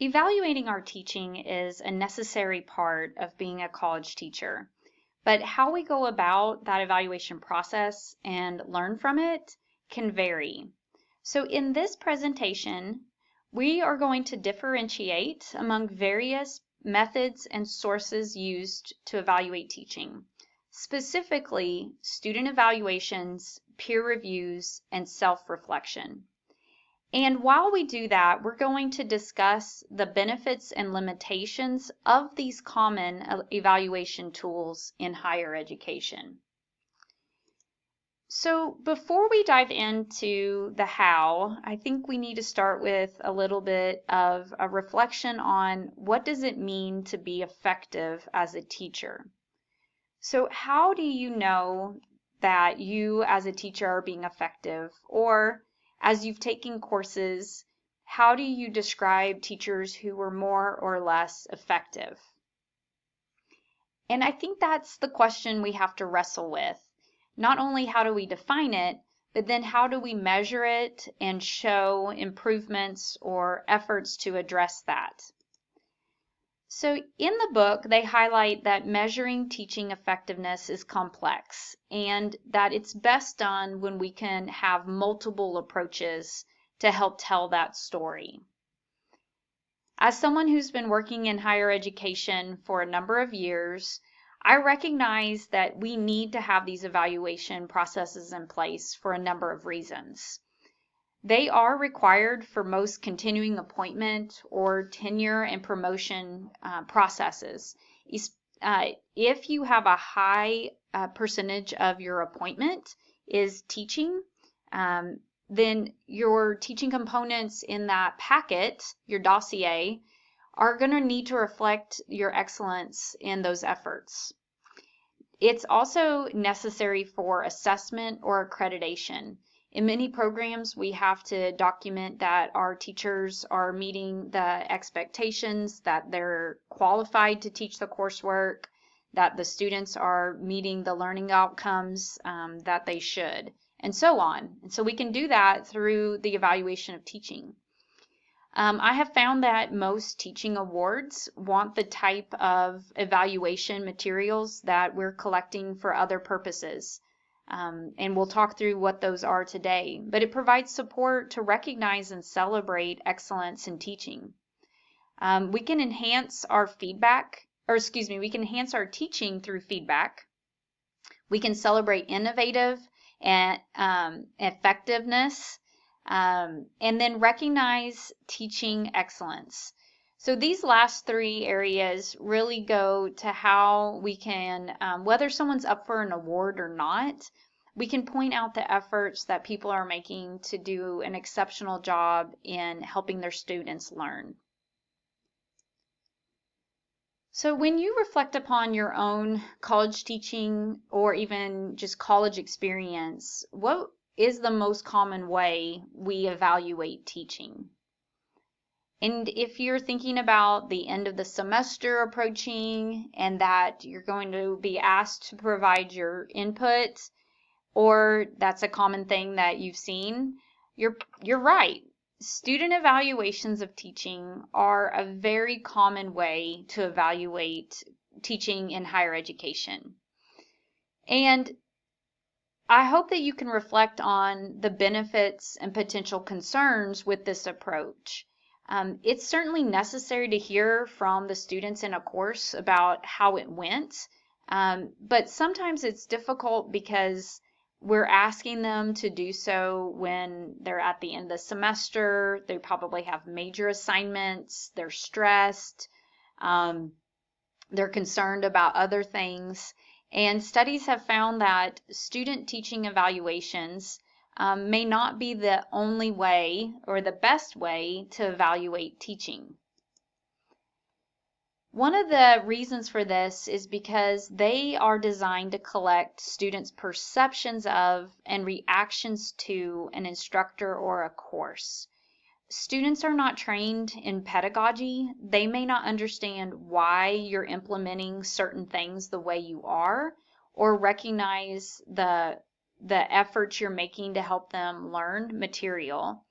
Evaluating our teaching is a necessary part of being a college teacher, but how we go about that evaluation process and learn from it can vary. So in this presentation, we are going to differentiate among various methods and sources used to evaluate teaching, specifically student evaluations, peer reviews, and self-reflection. And while we do that, we're going to discuss the benefits and limitations of these common evaluation tools in higher education. So before we dive into the how, I think we need to start with a little bit of a reflection on what does it mean to be effective as a teacher. So how do you know that you as a teacher are being effective? Or as you've taken courses, how do you describe teachers who were more or less effective? And I think that's the question we have to wrestle with. Not only how do we define it, but then how do we measure it and show improvements or efforts to address that? So in the book, they highlight that measuring teaching effectiveness is complex and that it's best done when we can have multiple approaches to help tell that story. As someone who's been working in higher education for a number of years, I recognize that we need to have these evaluation processes in place for a number of reasons. They are required for most continuing appointment or tenure and promotion processes. If you have a high percentage of your appointment is teaching, then your teaching components in that packet, your dossier, are going to need to reflect your excellence in those efforts. It's also necessary for assessment or accreditation. In many programs, we have to document that our teachers are meeting the expectations, that they're qualified to teach the coursework, that the students are meeting the learning outcomes that they should, and so on. And so we can do that through the evaluation of teaching. I have found that most teaching awards want the type of evaluation materials that we're collecting for other purposes. And we'll talk through what those are today, but it provides support to recognize and celebrate excellence in teaching. We can enhance our we can enhance our teaching through feedback. We can celebrate innovative and effectiveness, and then recognize teaching excellence. So these last three areas really go to how we can, whether someone's up for an award or not, we can point out the efforts that people are making to do an exceptional job in helping their students learn. So when you reflect upon your own college teaching or even just college experience, what is the most common way we evaluate teaching? And if you're thinking about the end of the semester approaching and that you're going to be asked to provide your input, or that's a common thing that you've seen, you're right. Student evaluations of teaching are a very common way to evaluate teaching in higher education. And I hope that you can reflect on the benefits and potential concerns with this approach. It's certainly necessary to hear from the students in a course about how it went, but sometimes it's difficult because we're asking them to do so when they're at the end of the semester. They probably have major assignments, they're stressed, they're concerned about other things. And studies have found that student teaching evaluations may not be the only way or the best way to evaluate teaching. One of the reasons for this is because they are designed to collect students' perceptions of and reactions to an instructor or a course. Students are not trained in pedagogy. They may not understand why you're implementing certain things the way you are, or recognize the efforts you're making to help them learn material.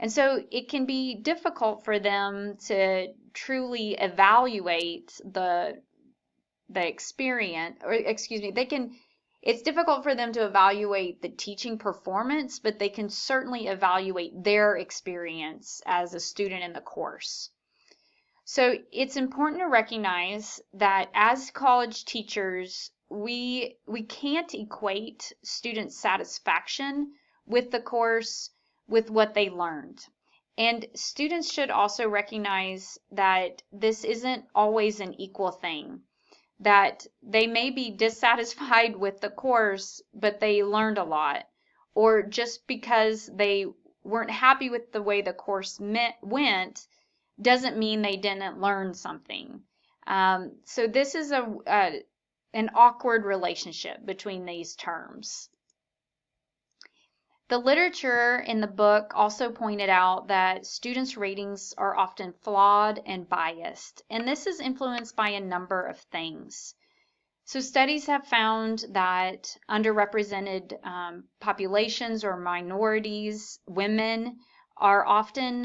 And so it can be difficult for them to truly evaluate the experience, or excuse me, it's difficult for them to evaluate the teaching performance, but they can certainly evaluate their experience as a student in the course. So it's important to recognize that as college teachers, we can't equate student satisfaction with the course with what they learned. And students should also recognize that this isn't always an equal thing, that they may be dissatisfied with the course, but they learned a lot, or just because they weren't happy with the way the course went doesn't mean they didn't learn something. So this is an awkward relationship between these terms. The literature in the book also pointed out that students' ratings are often flawed and biased, and this is influenced by a number of things. So studies have found that underrepresented populations or minorities, women, are often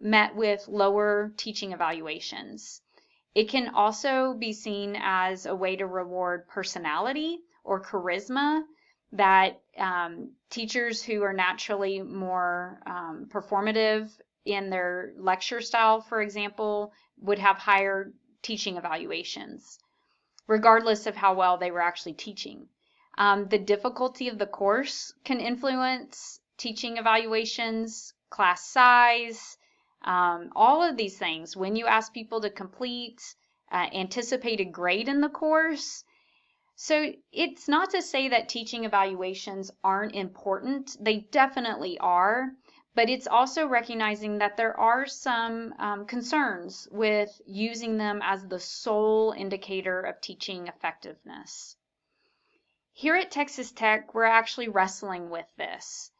met with lower teaching evaluations. It can also be seen as a way to reward personality or charisma, that teachers who are naturally more performative in their lecture style, for example, would have higher teaching evaluations, regardless of how well they were actually teaching. The difficulty of the course can influence teaching evaluations, class size, all of these things. When you ask people to complete anticipated grade in the course. So it's not to say that teaching evaluations aren't important. They definitely are. But it's also recognizing that there are some concerns with using them as the sole indicator of teaching effectiveness. Here at Texas Tech, we're actually wrestling with this.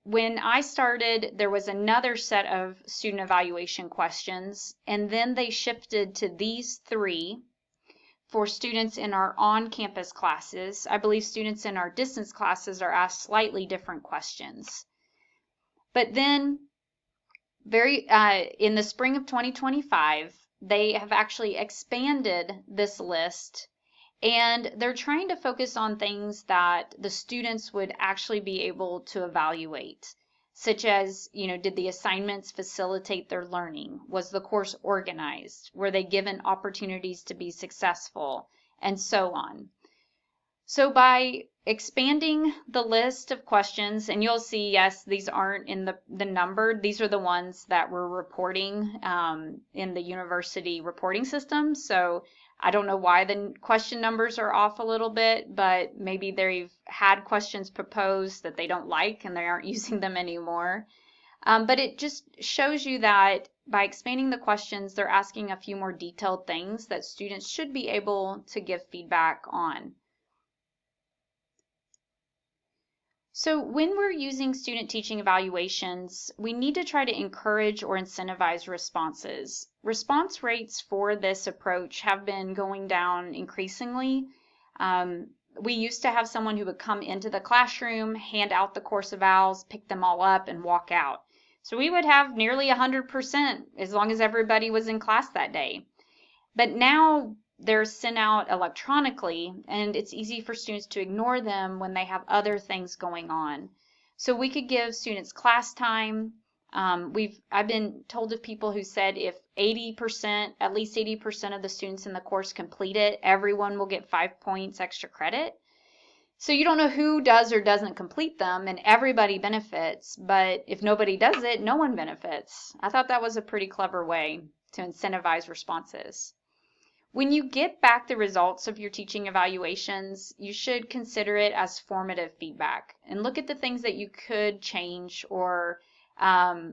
When I started, there was another set of student evaluation questions, and then they shifted to these 3 for students in our on-campus classes. I believe students in our distance classes are asked slightly different questions. But then in the spring of 2025, they have actually expanded this list, and they're trying to focus on things that the students would actually be able to evaluate, such as, did the assignments facilitate their learning? Was the course organized? Were they given opportunities to be successful? And so on. So by expanding the list of questions, and you'll see, yes, these aren't in the numbered. These are the ones that we're reporting in the university reporting system. So I don't know why the question numbers are off a little bit, but maybe they've had questions proposed that they don't like and they aren't using them anymore. But it just shows you that by expanding the questions, they're asking a few more detailed things that students should be able to give feedback on. So when we're using student teaching evaluations, we need to try to encourage or incentivize responses. Response rates for this approach have been going down increasingly. We used to have someone who would come into the classroom, hand out the course evals, pick them all up, and walk out. So we would have nearly 100% as long as everybody was in class that day. But now they're sent out electronically, and it's easy for students to ignore them when they have other things going on. So we could give students class time. I've been told of people who said if at least 80% of the students in the course complete it, everyone will get 5 points extra credit. So you don't know who does or doesn't complete them, and everybody benefits, but if nobody does it, no one benefits. I thought that was a pretty clever way to incentivize responses. When you get back the results of your teaching evaluations, you should consider it as formative feedback and look at the things that you could change or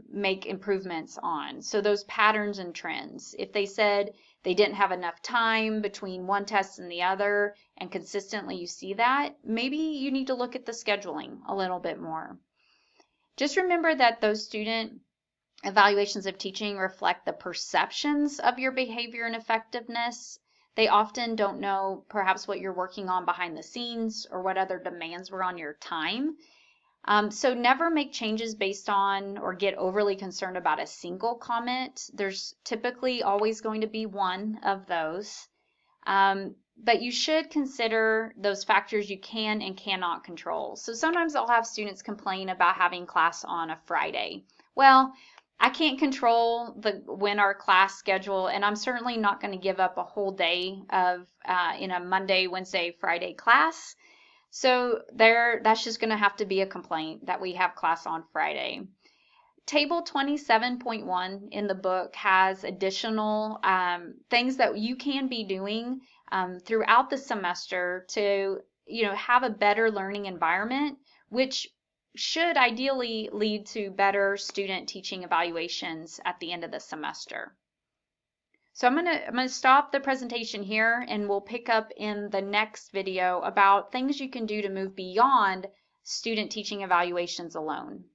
make improvements on. So those patterns and trends. If they said they didn't have enough time between one test and the other, and consistently you see that, maybe you need to look at the scheduling a little bit more. Just remember that those student evaluations of teaching reflect the perceptions of your behavior and effectiveness. They often don't know perhaps what you're working on behind the scenes or what other demands were on your time. So never make changes based on or get overly concerned about a single comment. There's typically always going to be one of those. But you should consider those factors you can and cannot control. So sometimes I'll have students complain about having class on a Friday. Well, I can't control when our class schedule, and I'm certainly not going to give up a whole day of in a Monday, Wednesday, Friday class. So that's just going to have to be a complaint that we have class on Friday. Table 27.1 in the book has additional things that you can be doing throughout the semester to, have a better learning environment, which should ideally lead to better student teaching evaluations at the end of the semester. So I'm gonna stop the presentation here, and we'll pick up in the next video about things you can do to move beyond student teaching evaluations alone.